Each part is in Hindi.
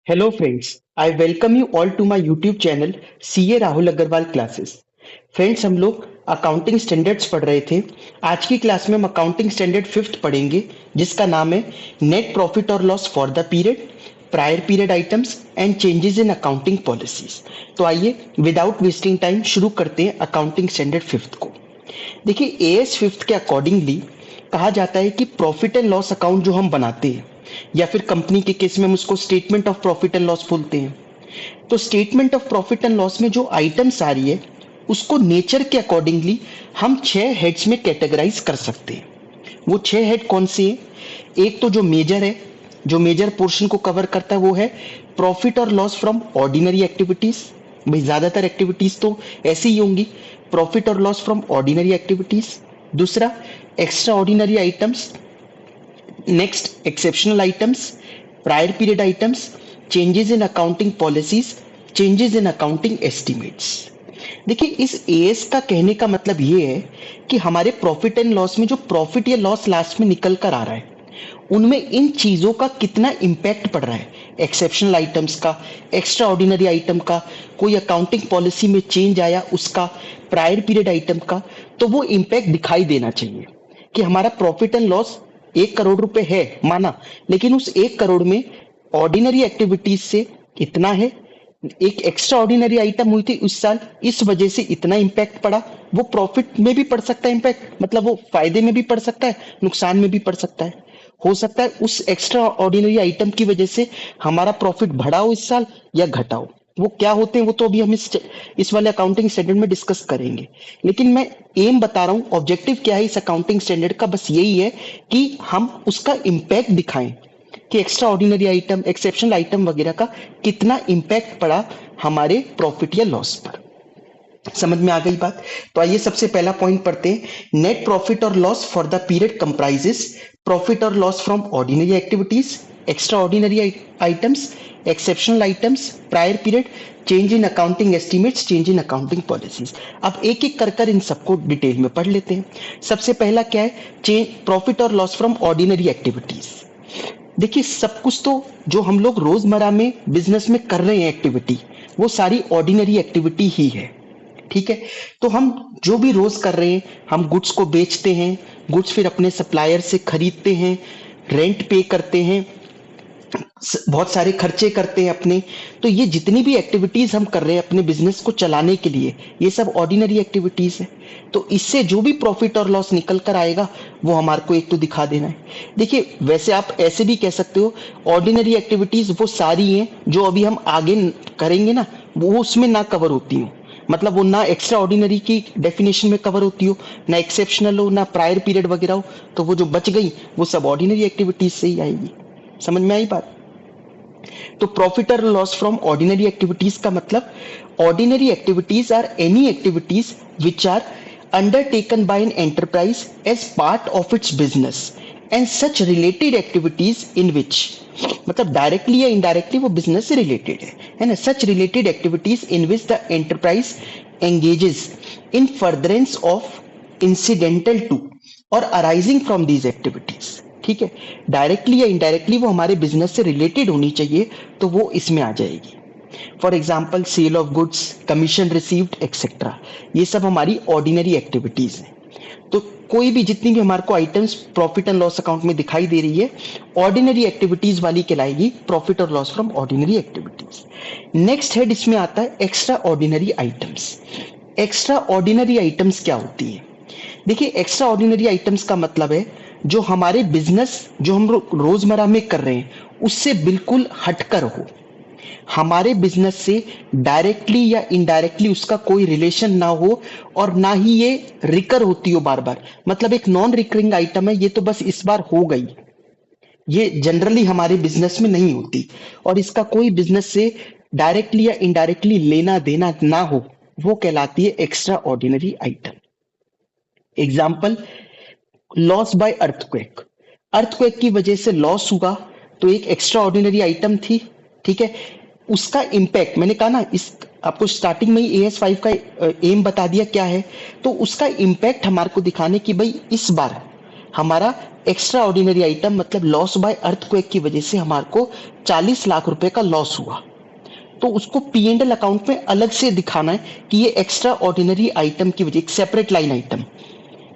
Hello friends, I welcome you all to my YouTube channel CA Rahul Agarwal classes. Friends हम लोग अकाउंटिंग स्टैंडर्ड्स पढ़ रहे थे। आज की क्लास में हम अकाउंटिंग स्टैंडर्ड फिफ्थ पढ़ेंगे जिसका नाम है नेट प्रॉफिट और loss for the period, prior period items and changes in accounting policies. तो आइए विदाउट वेस्टिंग टाइम शुरू करते हैं अकाउंटिंग स्टैंडर्ड फिफ्थ को। देखिए एएस फिफ्थ के अकॉर्डिंगली कहा जाता है कि प्रॉफिट एंड लॉस अकाउंट जो हम बनाते हैं या फिर कंपनी के केस में हम उसको statement of profit and loss बोलते हैं। तो statement of profit and loss में जो आइटम्स आ रही है उसको नेचर के अकॉर्डिंगली हम 6 हेड्स में कैटेगराइज कर सकते हैं। वो 6 हेड कौन से हैं? एक तो जो मेजर है, जो मेजर पोर्शन को कवर करता है वो है प्रॉफिट और लॉस फ्रॉम ऑर्डिनरी एक्टिविटीज। भाई ज्यादातर एक्टिविटीज तो ऐसी ही होंगी, प्रॉफिट और लॉस फ्रॉम ऑर्डिनरी एक्टिविटीज। दूसरा extra ordinary items, next exceptional items, prior period items, changes in accounting policies, changes in accounting estimates. देखिए इस एएस का कहने का मतलब ये है कि हमारे प्रॉफिट एंड लॉस में जो प्रॉफिट या लॉस लास्ट में निकल कर आ रहा है उनमें इन चीजों का कितना इंपैक्ट पड़ रहा है, एक्सेप्शनल आइटम्स का, एक्स्ट्रा ऑर्डिनरी आइटम का, कोई अकाउंटिंग पॉलिसी में चेंज आया उसका, प्रायर पीरियड आइटम का, तो वो इंपैक्ट दिखाई देना चाहिए कि हमारा प्रॉफिट एंड लॉस 1 करोड़ रुपए है माना, लेकिन उस 1 करोड़ में ऑर्डिनरी एक्टिविटीज से इतना है, एक एक्स्ट्रा ऑर्डिनरी आइटम हुई थी उस साल, इस वजह से इतना इंपैक्ट पड़ा। वो प्रॉफिट में भी पड़ सकता है इंपैक्ट, मतलब वो फायदे में भी पड़ सकता है, नुकसान में भी पड़ सकता है। हो सकता है उस एक्स्ट्रा ऑर्डिनरी आइटम की वजह से हमारा प्रॉफिट बढ़ा हो इस साल या घटा हो। वो क्या होते हैं वो तो अभी हम इस वाले अकाउंटिंग स्टैंडर्ड में डिस्कस करेंगे। लेकिन मैं एम बता रहा हूं, ऑब्जेक्टिव क्या है इस अकाउंटिंग स्टैंडर्ड का, बस यही है कि हम उसका इंपैक्ट दिखाएं कि extra ordinary item, exceptional item वगैरह का कितना इंपैक्ट पड़ा हमारे प्रॉफिट या लॉस पर। समझ में आ गई बात? तो आइए सबसे पहला पॉइंट पढ़ते हैं। नेट प्रॉफिट और loss for the period comprises profit और loss from ordinary activities, extraordinary items, exceptional items, prior period, change in accounting estimates, change in accounting policies. अब एक एक कर कर इन सबको डिटेल में पढ़ लेते हैं। सबसे पहला क्या है? चेंज प्रॉफिट और लॉस फ्रॉम ऑर्डिनरी एक्टिविटीज। देखिए सब कुछ तो जो हम लोग रोजमर्रा में बिजनेस में कर रहे हैं एक्टिविटी, वो सारी ऑर्डिनरी एक्टिविटी ही है। ठीक है, तो हम जो भी रोज कर रहे हैं, हम गुड्स को बेचते हैं, गुड्स फिर अपने सप्लायर से खरीदते हैं, रेंट पे करते हैं, बहुत सारे खर्चे करते हैं अपने। तो ये जितनी भी एक्टिविटीज हम कर रहे हैं अपने बिजनेस को चलाने के लिए, ये सब ऑर्डिनरी एक्टिविटीज है। तो इससे जो भी प्रॉफिट और लॉस निकल कर आएगा वो हमारे को एक तो दिखा देना है। देखिए वैसे आप ऐसे भी कह सकते हो ऑर्डिनरी एक्टिविटीज वो सारी हैं जो अभी हम आगे करेंगे ना, वो उसमें ना कवर होती हो। मतलब वो ना एक्स्ट्रा ऑर्डिनरी की डेफिनेशन में कवर होती हो, ना एक्सेप्शनल हो, ना प्रायर पीरियड वगैरह हो, तो वो जो बच गई वो सब ऑर्डिनरी एक्टिविटीज से ही आएगी। समझ में आई बात? तो प्रॉफिट और लॉस फ्रॉम ऑर्डिनरी एक्टिविटीज का मतलब ordinary activities are any activities which are undertaken by an enterprise as part of its business and such related activities in which, मतलब डायरेक्टली या इनडायरेक्टली वो बिजनेस से रिलेटेड है ना, such related activities in which the enterprise engages in furtherance of incidental to और अराइजिंग फ्रॉम दीज एक्टिविटीज। ठीक है, डायरेक्टली या इनडायरेक्टली वो हमारे बिजनेस से रिलेटेड होनी चाहिए, तो वो इसमें आ जाएगी। For example sale of goods, commission received etcetera, ये सब हमारी ऑर्डिनरी एक्टिविटीज हैं। तो कोई भी जितनी भी हमारे को items profit and loss account में दिखाई दे रही है, ऑर्डिनरी एक्टिविटीज वाली कहलाएगी प्रॉफिट और loss from ordinary activities. Next head इसमें आता है extra ordinary items. Extra ordinary items क्या होती है? देखिए एक्स्ट्रा ऑर्डिनरी आइटम्स का मतलब है जो हमारे बिजनेस जो हम रोजमर्रा में कर रहे हैं उससे बिल्कुल हटकर हो, हमारे बिजनेस से डायरेक्टली या इनडायरेक्टली उसका कोई रिलेशन ना हो, और ना ही ये रिकर होती हो बार बार। मतलब एक नॉन रिकरिंग आइटम है, ये तो बस इस बार हो गई, ये जनरली हमारे बिजनेस में नहीं होती, और इसका कोई बिजनेस से डायरेक्टली या इनडायरेक्टली लेना देना ना हो, वो कहलाती है extra ordinary item. Example loss by earthquake, earthquake की वजह से लॉस हुआ, तो एक एक्स्ट्रा ऑर्डिनरी आइटम थी। ठीक है, उसका इंपैक्ट मैंने कहा ना, इस आपको स्टार्टिंग में ही एएस 5 का एम बता दिया क्या है, तो उसका इंपैक्ट हमारे को दिखाने की भाई इस बार हमारा एक्स्ट्रा ऑर्डिनरी आइटम मतलब लॉस बाय अर्थक्वेक की वजह से हमारे को 40 लाख रुपए का लॉस हुआ, तो उसको पी एंड एल अकाउंट में अलग से दिखाना है कि ये एक्स्ट्रा ऑर्डिनरी आइटम की वजह, एक सेपरेट लाइन आइटम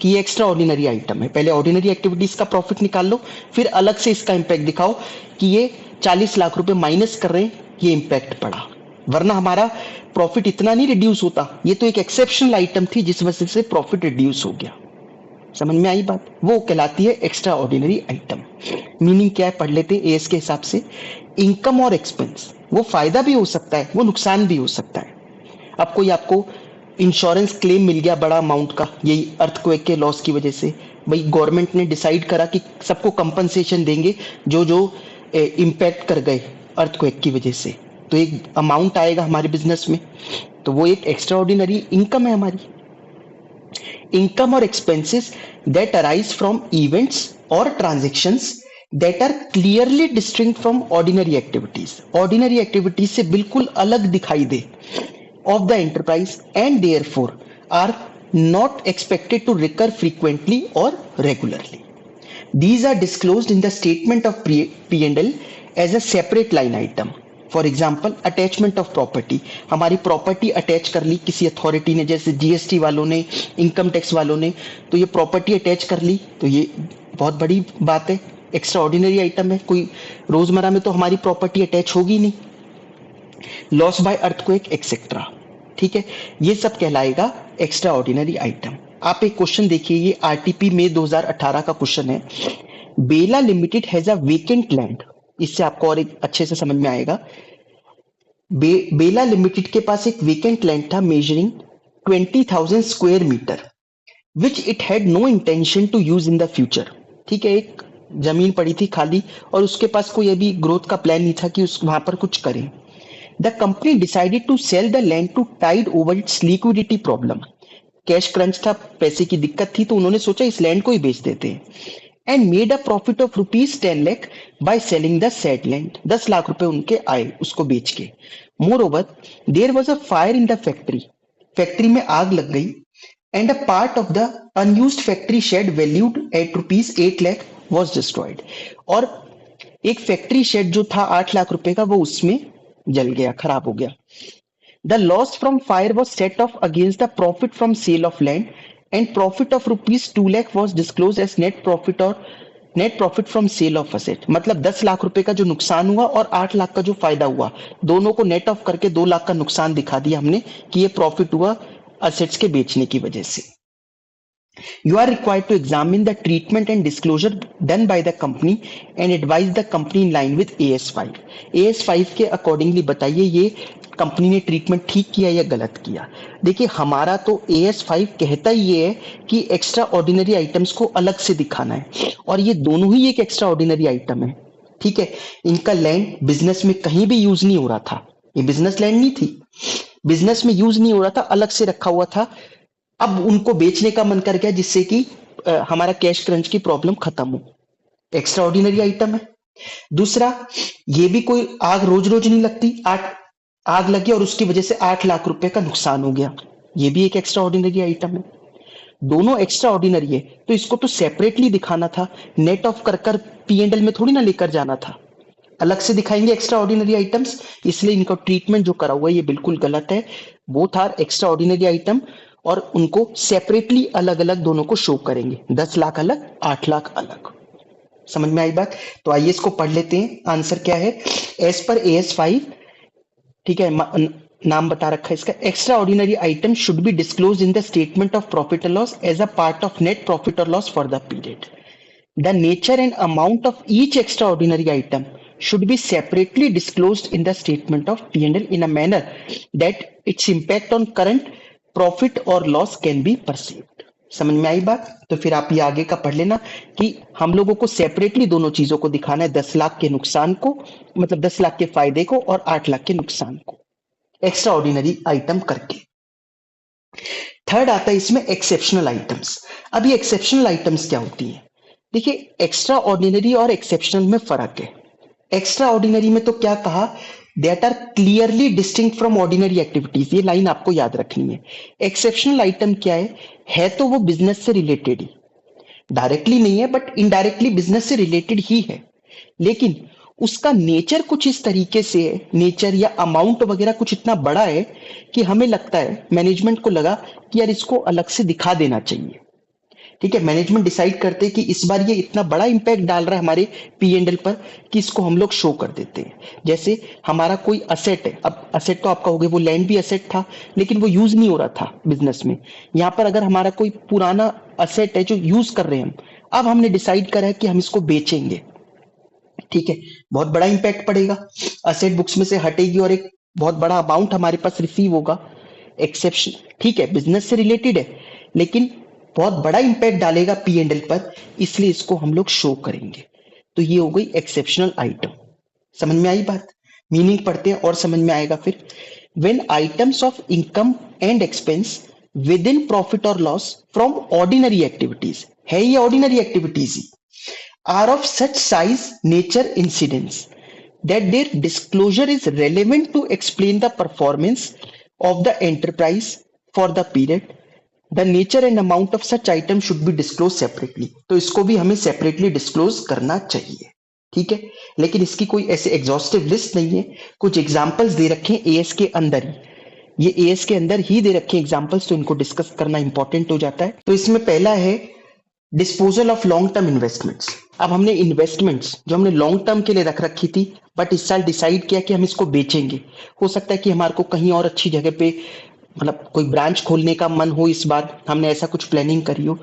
कि ये एक्स्ट्रा ऑर्डिनरी आइटम है। पहले ऑर्डिनरी एक्टिविटीज का प्रॉफिट निकाल लो, फिर अलग से इसका इंपैक्ट दिखाओ कि ये 40 लाख रुपए माइनस कर रहे हैं, ये इंपैक्ट पड़ा, वरना हमारा प्रॉफिट इतना नहीं रिड्यूस होता। ये तो एक एक्सेप्शनल आइटम थी जिस वजह से प्रॉफिट रिड्यूस हो गया। समझ में आई बात? वो कहलाती है एक्स्ट्रा ऑर्डिनरी आइटम। मीनिंग क्या है पढ़ लेते हैं एएस के हिसाब से। इनकम और एक्सपेंस, वो फायदा भी हो सकता है, वो नुकसान भी हो सकता है। अब कोई आपको इंश्योरेंस क्लेम मिल गया बड़ा अमाउंट का, यही अर्थक्वेक के लॉस की वजह से, भाई गवर्नमेंट ने डिसाइड करा कि सबको कंपनसेशन देंगे जो जो इम्पैक्ट कर गए अर्थक्वेक की वजह से, तो एक अमाउंट आएगा हमारे बिजनेस में, तो वो एक एक्स्ट्रा ऑर्डिनरी इनकम है हमारी। इनकम और expenses that arise from events और transactions that are clearly distinct from ordinary activities, ordinary activities से बिल्कुल अलग दिखाई दे, of the enterprise and therefore are not expected to recur frequently or regularly. These are disclosed in the statement of P&L as a separate line item. For example attachment of property, हमारी प्रॉपर्टी अटैच कर ली किसी अथॉरिटी ने, जैसे जीएसटी वालों ने, इनकम टैक्स वालों ने, तो ये प्रॉपर्टी अटैच कर ली, तो ये बहुत बड़ी बात है, एक्स्ट्रा ऑर्डिनरी आइटम है। कोई रोजमर्रा में तो हमारी प्रॉपर्टी अटैच होगी नहीं। लॉस बाय अर्थक्वेक एक्सेट्रा, ठीक है, ये सब कहलाएगा एक्स्ट्रा ऑर्डिनरी आइटम। आप एक क्वेश्चन देखिए, ये आरटीपी में 2018 का क्वेश्चन है। Bela limited has a vacant land, इससे आपको और एक अच्छे से समझ में आएगा। बेला लिमिटेड के पास एक वेकेंट लैंड था measuring 20,000 square metre which it had no intention to use in the future. ठीक है, एक जमीन पड़ी थी खाली और उसके पास कोई अभी ग्रोथ का प्लान नहीं था कि उस वहां पर कुछ करें। The company decided to sell the land to tide over its liquidity problem. Cash crunch था, पैसे की दिक्कत थी, तो उन्होंने सोचा इस लैंड को ही बेच देते हैं। And made a profit of ₹10 lakh by selling the said land. 10 lakh रुपए उनके आए उसको बेच के। Moreover there was a fire in the factory, factory में आग लग गई। And a part of the unused factory shed valued at ₹8 lakh was destroyed. और एक फैक्ट्री शेड जो था 8 लाख रुपए का, वो उसमें जल गया, खराब हो गया। The loss from fire was set off against the profit from sale of land and profit of ₹2 lakh was disclose as net profit और net profit from sale of asset. मतलब 10 लाख रुपए का जो नुकसान हुआ और 8 लाख का जो फायदा हुआ, दोनों को नेट ऑफ करके 2 लाख का नुकसान दिखा दिया हमने कि ये प्रॉफिट हुआ असेट्स के बेचने की वजह से। You are required to examine the treatment and disclosure done by the company and advise the company in line with AS5. AS5 के अकॉर्डिंगली बताइए ये कंपनी ने ट्रीटमेंट ठीक किया या गलत किया। देखिए हमारा तो AS5 कहता ही ये है कि एक्स्ट्रा ऑर्डिनरी आइटम्स को अलग से दिखाना है, और ये दोनों ही एक एक्स्ट्रा ऑर्डिनरी आइटम है। ठीक है, इनका लैंड बिजनेस में कहीं भी यूज नहीं हो रहा था, ये बिजनेस लैंड नहीं थी, बिजनेस में यूज नहीं हो रहा था, अलग से रखा हुआ था। अब उनको बेचने का मन कर गया जिससे कि हमारा कैश क्रंच की प्रॉब्लम खत्म हो। एक्स्ट्रा ऑर्डिनरी आइटम है। दूसरा, ये भी कोई आग रोज रोज नहीं लगती, आग लगी और उसकी वजह से 8 लाख रुपए का नुकसान हो गया, ये भी एक एक्स्ट्रा ऑर्डिनरी आइटम है। दोनों एक्स्ट्रा ऑर्डिनरी है, तो इसको तो सेपरेटली दिखाना था, नेट ऑफ कर कर P&L में थोड़ी ना लेकर जाना था, अलग से दिखाएंगे एक्स्ट्रा ऑर्डिनरी आइटम्स। इसलिए इनका ट्रीटमेंट जो करा हुआ है ये बिल्कुल गलत है। Both are extra ordinary item और उनको सेपरेटली अलग अलग दोनों को शो करेंगे, 10 लाख अलग, 8 लाख अलग। समझ में आई बात? तो आइए इसको पढ़ लेते हैं। आंसर क्या है? एज पर AS5, ठीक है, नाम बता रखा है इसका, extra ordinary item should be disclose in the statement of profit और loss as a part of net profit और loss for the period. The nature and amount of each extra ordinary item should be separately disclosed in the statement of P&L in a manner that its impact on current profit or loss can be perceived. समझ में आई बात? तो फिर आप ये आगे का पढ़ लेना कि हम लोगों को सेपरेटली दोनों चीजों को दिखाना है, 10 लाख के नुकसान को, मतलब 10 लाख के फायदे को, और 8 लाख के नुकसान को एक्स्ट्रा ऑर्डिनरी आइटम करके। थर्ड आता है इसमें एक्सेप्शनल आइटम्स। अब ये एक्सेप्शनल आइटम्स क्या होती है? देखिए एक्स्ट्रा ऑर्डिनरी और एक्सेप्शनल में फर्क है। एक्स्ट्रा ऑर्डिनरी में तो क्या कहा, that are clearly distinct from ordinary activities, ये लाइन आपको याद रखनी है। एक्सेप्शनल आइटम क्या है तो वो बिजनेस से रिलेटेड ही, डायरेक्टली नहीं है बट इनडायरेक्टली बिजनेस से रिलेटेड ही है, लेकिन उसका नेचर कुछ इस तरीके से है, नेचर या अमाउंट वगैरह कुछ इतना बड़ा है कि हमें लगता है, मैनेजमेंट को लगा कि यार इसको अलग से दिखा देना चाहिए। ठीक है, मैनेजमेंट डिसाइड करते हैं कि इस बार ये इतना बड़ा इंपैक्ट डाल रहा है हमारे पी एंड एल पर कि इसको हम लोग शो कर देते हैं। जैसे हमारा कोई असेट है, अब असेट तो आप कहोगे वो लैंड भी असेट था लेकिन वो यूज नहीं हो रहा था बिजनेस में। यहाँ पर अगर हमारा कोई पुराना असेट है जो यूज कर रहे हैं हम, अब हमने डिसाइड करा है कि हम इसको बेचेंगे। ठीक है, बहुत बड़ा इंपैक्ट पड़ेगा, असेट बुक्स में से हटेगी और एक बहुत बड़ा अमाउंट हमारे पास रिसीव होगा। एक्सेप्शन, ठीक है, बिजनेस से रिलेटेड है लेकिन बहुत बड़ा इंपैक्ट डालेगा पी एंड एल पर, इसलिए इसको हम लोग शो करेंगे। तो ये हो गई एक्सेप्शनल आइटम। समझ में आई बात? मीनिंग पढ़ते हैं और समझ में आएगा फिर। When items of income and expense with in profit और लॉस फ्रॉम ऑर्डिनरी एक्टिविटीज, है ये ordinary activities he, are of such size, nature, incidence that their disclosure is relevant to explain the performance of the enterprise for the period. The nature and amount of such items should be disclosed separately. तो इसको भी हमें separately disclose करना चाहिए। ठीक है, लेकिन इसकी कोई ऐसे एग्जॉस्टिव लिस्ट नहीं है, कुछ एग्जांपल्स दे रखे हैं एएस के अंदर ही, ये एएस के अंदर ही दे रखे एग्जांपल्स, तो इनको डिस्कस करना इंपॉर्टेंट हो जाता है। तो इसमें पहला है disposal of long term investments. अब हमने इन्वेस्टमेंट्स जो हमने लॉन्ग टर्म के लिए रख रखी थी बट इस साल डिसाइड किया कि हम इसको बेचेंगे, हो सकता है कि हमारे को कहीं और अच्छी जगह पे मतलब कोई ब्रांच खोलने का मन हो, इस बार हमने ऐसा कुछ प्लानिंग करी हो,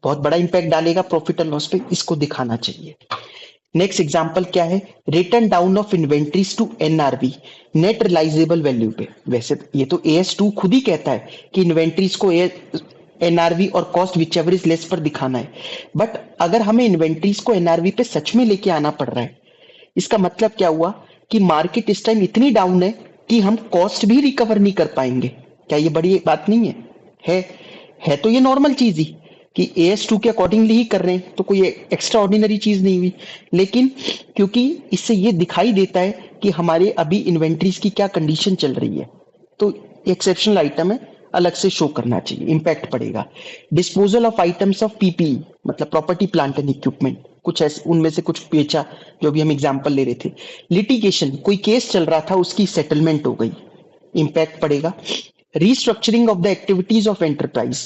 बहुत बड़ा इंपैक्ट डालेगा प्रॉफिट एंड लॉस पे, इसको दिखाना चाहिए। नेक्स्ट एग्जांपल क्या है, written down of inventories to NRV, net realisable value पे। वैसे ये तो एएस2 खुद ही कहता है कि इन्वेंट्रीज को एनआरवी और cost which ever is less पर दिखाना है, बट अगर हमें इन्वेंट्रीज को एनआरवी पे सच में लेके आना पड़ रहा है, इसका मतलब क्या हुआ कि मार्केट इस टाइम इतनी डाउन है कि हम कॉस्ट भी रिकवर नहीं कर पाएंगे। क्या ये बड़ी बात नहीं है? है तो ये नॉर्मल चीज ही कि एएस2 के अकॉर्डिंगली ही कर रहे हैं, तो कोई एक्स्ट्रा ऑर्डिनरी चीज नहीं हुई, लेकिन क्योंकि इससे ये दिखाई देता है कि हमारे अभी इन्वेंट्रीज की क्या कंडीशन चल रही है, तो एक्सेप्शनल आइटम है, अलग से शो करना चाहिए, इंपैक्ट पड़ेगा। Disposal of items of PPE, मतलब प्रॉपर्टी प्लांट एंड इक्विपमेंट, कुछ ऐसे उनमें से कुछ बेचा, जो भी हम एग्जांपल ले रहे थे। लिटिगेशन, कोई केस चल रहा था उसकी सेटलमेंट हो गई, इंपैक्ट पड़ेगा। Restructuring of the activities of enterprise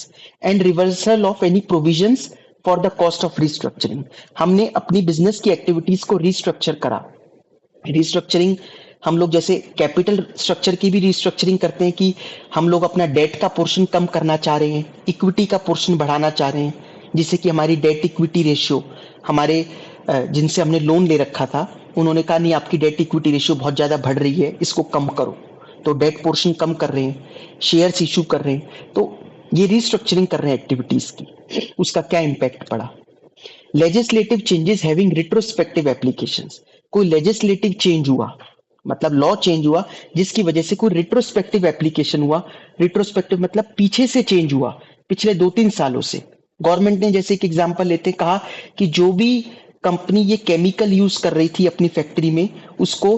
and reversal of any provisions for the cost of restructuring, हमने अपनी बिजनेस की एक्टिविटीज को रीस्ट्रक्चर करा। रीस्ट्रक्चरिंग हम लोग जैसे कैपिटल स्ट्रक्चर की भी रीस्ट्रक्चरिंग करते हैं कि हम लोग अपना डेट का पोर्शन कम करना चाह रहे हैं, इक्विटी का पोर्शन बढ़ाना चाह रहे हैं, जिससे कि हमारी डेट इक्विटी रेशियो, हमारे जिनसे हमने लोन ले रखा था उन्होंने कहा नहीं आपकी डेट इक्विटी रेशियो बहुत ज्यादा बढ़ रही है, इसको कम करो, तो डेट पोर्शन कम कर रहे हैं, शेयर्स इशू कर रहे हैं, तो ये रीस्ट्रक्चरिंग कर रहे हैं एक्टिविटीज की। उसका क्या इंपैक्ट पड़ा? Legislative changes having retrospective applications, कोई लेजिस्लेटिव चेंज हुआ, मतलब लॉ चेंज हुआ जिसकी वजह से कोई रिट्रोस्पेक्टिव एप्लीकेशन हुआ। रिट्रोस्पेक्टिव मतलब पीछे से चेंज हुआ, पिछले 2-3 सालों से। गवर्नमेंट ने जैसे एक एग्जांपल लेते कहा कि जो भी कंपनी ये केमिकल यूज कर रही थी अपनी फैक्ट्री में, उसको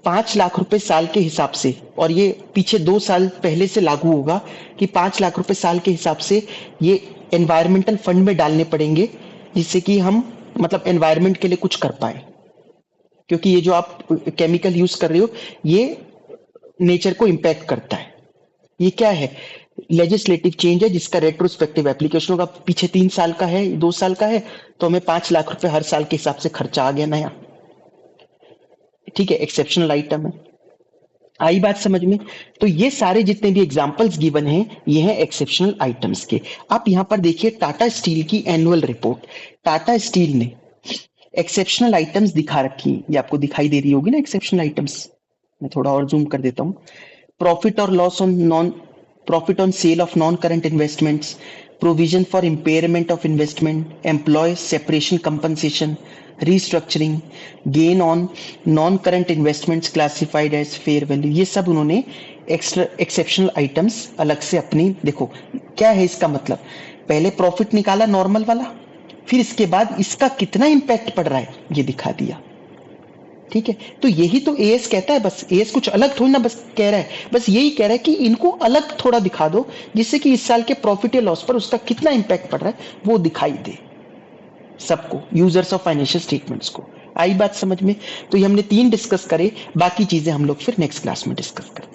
5 लाख रुपए साल के हिसाब से, और ये पीछे 2 साल पहले से लागू होगा कि 5 लाख रुपए साल के हिसाब से ये एनवायरमेंटल फंड में डालने पड़ेंगे, जिससे कि हम मतलब एनवायरमेंट के लिए कुछ कर पाए, क्योंकि ये जो आप केमिकल यूज कर रहे हो ये नेचर को इंपैक्ट करता है। ये क्या है? लेजिस्लेटिव चेंज है जिसका रेट्रोस्पेक्टिव एप्लीकेशन होगा। पीछे 3 साल का है, 2 साल का है, तो हमें 5 लाख रुपए हर साल के हिसाब से खर्चा आ गया नया। ठीक है, एक्सेप्शनल आइटम है। आई बात समझ में? तो ये सारे जितने भी एग्जांपल्स गिवन हैं ये हैं एक्सेप्शनल आइटम्स के। आप यहां पर देखिए टाटा स्टील की एनुअल रिपोर्ट, टाटा स्टील ने एक्सेप्शनल आइटम्स दिखा रखी है, ये आपको दिखाई दे रही होगी ना एक्सेप्शनल आइटम्स। मैं थोड़ा और जूम कर देता हूं। प्रॉफिट और loss on non profit on sale of non current investments, provision for impairment of investment, employee separation compensation, restructuring, gain on non current investments classified as fair value, ये सब उन्होंने एक्स्ट्रा एक्सेप्शनल आइटम्स अलग से अपनी। देखो क्या है इसका मतलब, पहले प्रॉफिट निकाला नॉर्मल वाला, फिर इसके बाद इसका कितना इंपैक्ट पड़ रहा है ये दिखा दिया। ठीक है, तो यही तो एएस कहता है, बस एएस कुछ अलग थोड़ी ना बस कह रहा है, बस यही कह रहा है कि इनको अलग थोड़ा दिखा दो जिससे कि इस साल के प्रॉफिट या लॉस पर उसका कितना इंपैक्ट पड़ रहा है वो दिखाई दे। सबको, यूजर्स ऑफ फाइनेंशियल स्टेटमेंट्स को। आई बात समझ में? तो ये हमने 3 डिस्कस करे, बाकी चीजें हम लोग फिर नेक्स्ट क्लास में डिस्कस करें।